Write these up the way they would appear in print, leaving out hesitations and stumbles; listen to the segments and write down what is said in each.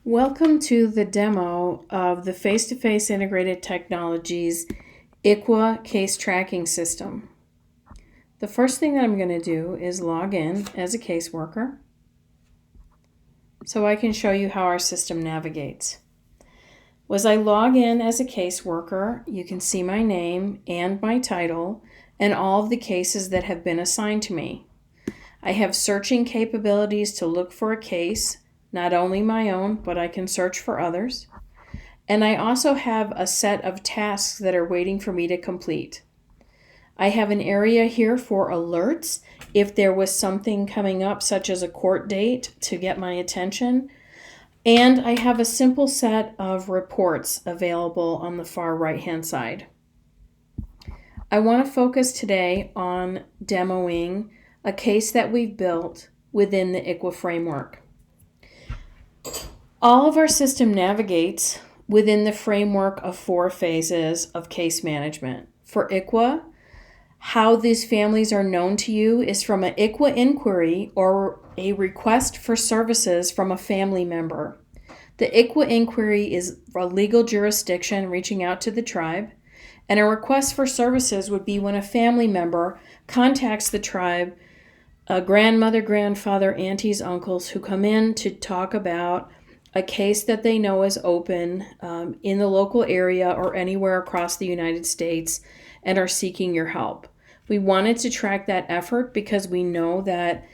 Welcome to the demo of the Face-to-Face Integrated Technologies ICWA case tracking system. The first thing that I'm going to do is log in as a caseworker so I can show you how our system navigates. As I log in as a caseworker, you can see my name and my title and all of the cases that have been assigned to me. I have searching capabilities to look for a case, not only my own, but I can search for others. And I also have a set of tasks that are waiting for me to complete. I have an area here for alerts if there was something coming up, such as a court date, to get my attention. And I have a simple set of reports available on the far right-hand side. I want to focus today on demoing a case that we've built within the ICWA framework. All of our system navigates within the framework of 4 phases of case management. For ICWA, how these families are known to you is from an ICWA inquiry or a request for services from a family member. The ICWA inquiry is a legal jurisdiction reaching out to the tribe, and a request for services would be when a family member contacts the tribe, a grandmother, grandfather, aunties, uncles who come in to talk about a case that they know is open in the local area or anywhere across the United States and are seeking your help. We wanted to track that effort because we know that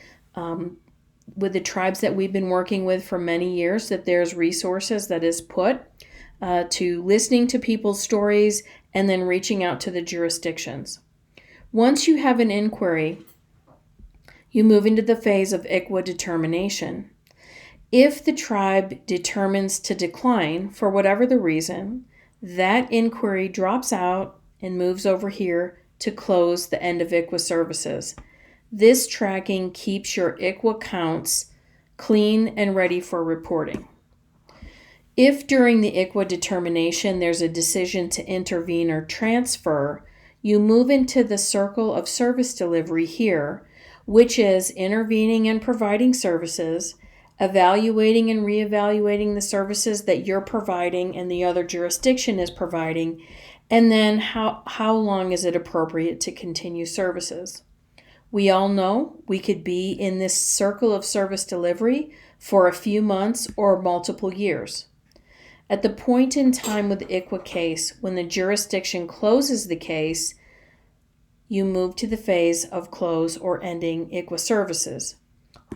with the tribes that we've been working with for many years, that there's resources that is put to listening to people's stories and then reaching out to the jurisdictions. Once you have an inquiry, you move into the phase of ICWA determination. If the tribe determines to decline for whatever the reason, that inquiry drops out and moves over here to close the end of ICWA services. This tracking keeps your ICWA counts clean and ready for reporting. If during the ICWA determination there's a decision to intervene or transfer, you move into the circle of service delivery here, which is intervening and providing services, evaluating and reevaluating the services that you're providing and the other jurisdiction is providing, and then how long is it appropriate to continue services. We all know we could be in this circle of service delivery for a few months or multiple years. At the point in time with the ICWA case, when the jurisdiction closes the case, you move to the phase of close or ending ICWA services.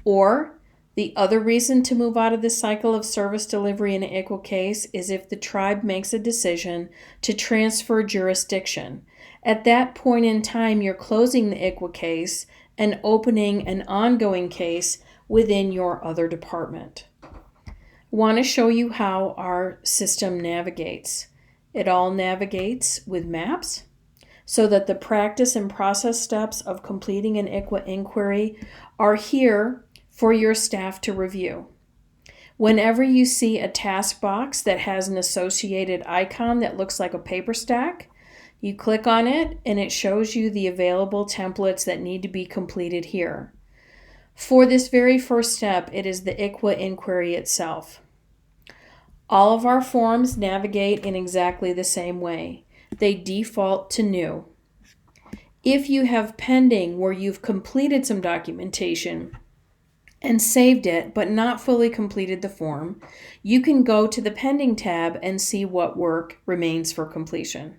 Or the other reason to move out of this cycle of service delivery in an ICWA case is if the tribe makes a decision to transfer jurisdiction. At that point in time, you're closing the ICWA case and opening an ongoing case within your other department. I want to show you how our system navigates. It all navigates with maps so that the practice and process steps of completing an ICWA inquiry are here for your staff to review. Whenever you see a task box that has an associated icon that looks like a paper stack, you click on it and it shows you the available templates that need to be completed here. For this very first step, it is the ICWA inquiry itself. All of our forms navigate in exactly the same way. They default to new. If you have pending where you've completed some documentation and saved it but not fully completed the form, you can go to the pending tab and see what work remains for completion.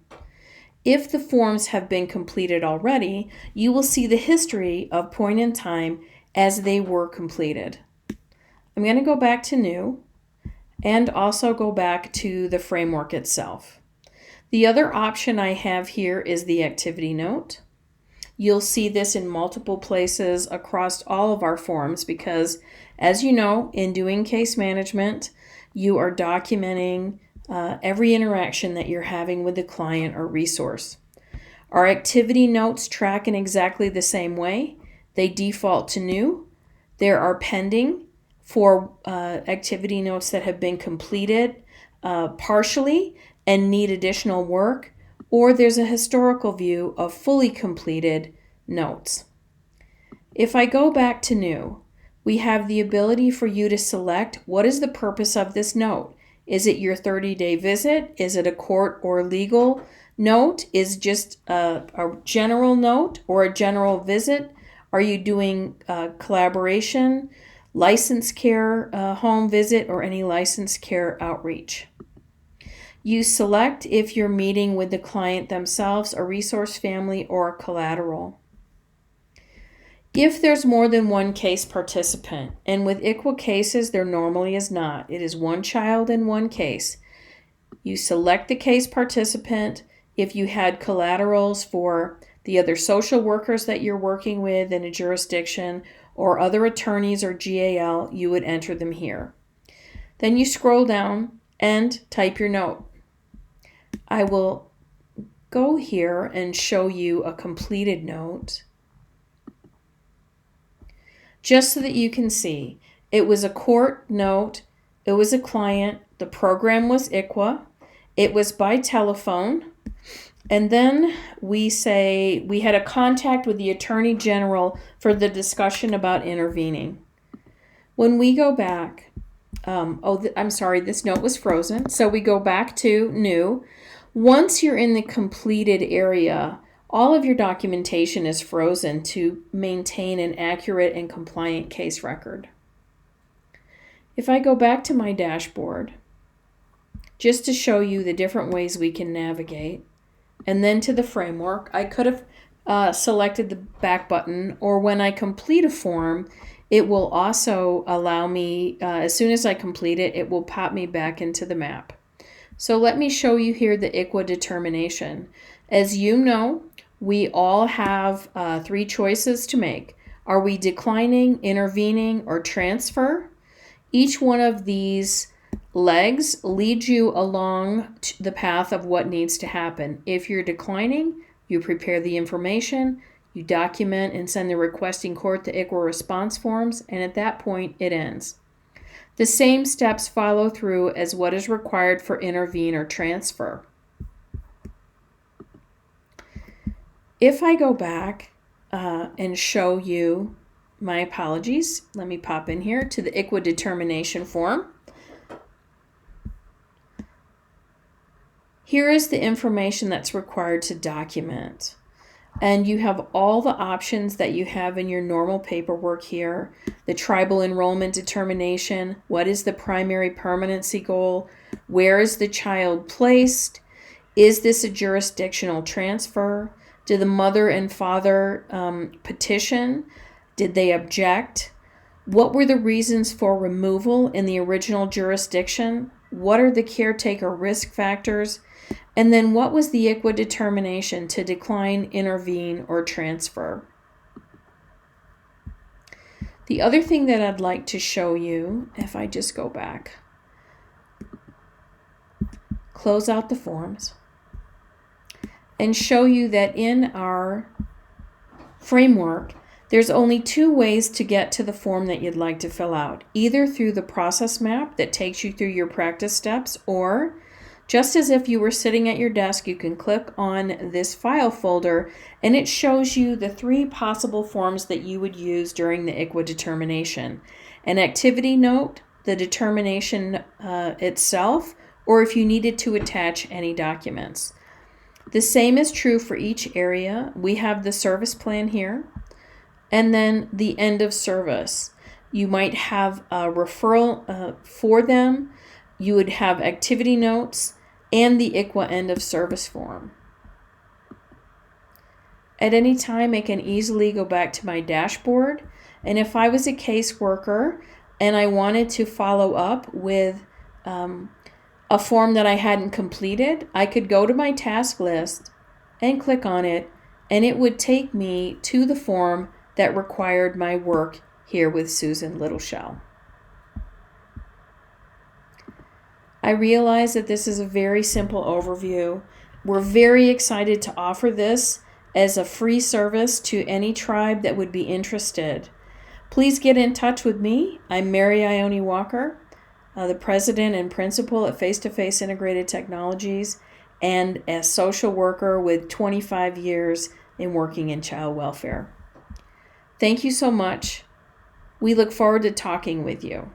If the forms have been completed already, you will see the history of point in time as they were completed. I'm going to go back to new and also go back to the framework itself. The other option I have here is the activity note. You'll see this in multiple places across all of our forms because, as you know, in doing case management, you are documenting every interaction that you're having with the client or resource. Our activity notes track in exactly the same way. They default to new. There are pending for activity notes that have been completed partially and need additional work, or there's a historical view of fully completed notes. If I go back to new, we have the ability for you to select what is the purpose of this note. Is it your 30-day visit? Is it a court or legal note? Is just a general note or a general visit? Are you doing collaboration, licensed care home visit, or any licensed care outreach? You select if you're meeting with the client themselves, a resource family, or a collateral. If there's more than one case participant, and with ICWA cases there normally is not, it is one child in one case, you select the case participant. If you had collaterals for the other social workers that you're working with in a jurisdiction or other attorneys or GAL, you would enter them here. Then you scroll down and type your note. I will go here and show you a completed note just so that you can see. It was a court note. It was a client. The program was ICWA. It was by telephone. And then we say we had a contact with the Attorney General for the discussion about intervening. When we go back, I'm sorry, this note was frozen. So we go back to new. Once you're in the completed area, all of your documentation is frozen to maintain an accurate and compliant case record. If I go back to my dashboard, just to show you the different ways we can navigate, and then to the framework, I could have selected the back button, or when I complete a form, it will also allow me, as soon as I complete it, it will pop me back into the map. So let me show you here the ICWA determination. As you know, we all have 3 choices to make. Are we declining, intervening, or transfer? Each one of these legs leads you along the path of what needs to happen. If you're declining, you prepare the information, you document and send the requesting court the ICWA response forms, and at that point it ends. The same steps follow through as what is required for intervene or transfer. If I go back and show you, my apologies, let me pop in here to the ICWA determination form. Here is the information that's required to document. And you have all the options that you have in your normal paperwork here. The tribal enrollment determination, what is the primary permanency goal, where is the child placed, is this a jurisdictional transfer, did the mother and father petition, did they object, what were the reasons for removal in the original jurisdiction, what are the caretaker risk factors, and then what was the ICWA determination to decline, intervene, or transfer. The other thing that I'd like to show you, if I just go back, close out the forms, and show you that in our framework, there's only 2 ways to get to the form that you'd like to fill out, either through the process map that takes you through your practice steps, or just as if you were sitting at your desk, you can click on this file folder and it shows you the 3 possible forms that you would use during the ICWA determination. An activity note, the determination itself, or if you needed to attach any documents. The same is true for each area. We have the service plan here, and then the end of service. You might have a referral for them. You would have activity notes and the ICWA end of service form. At any time, I can easily go back to my dashboard, and if I was a caseworker and I wanted to follow up with a form that I hadn't completed, I could go to my task list and click on it, and it would take me to the form that required my work here with Susan Littleshell. I realize that this is a very simple overview. We're very excited to offer this as a free service to any tribe that would be interested. Please get in touch with me. I'm Mary Ione Walker, the president and principal at Face-to-Face Integrated Technologies, and a social worker with 25 years in working in child welfare. Thank you so much. We look forward to talking with you.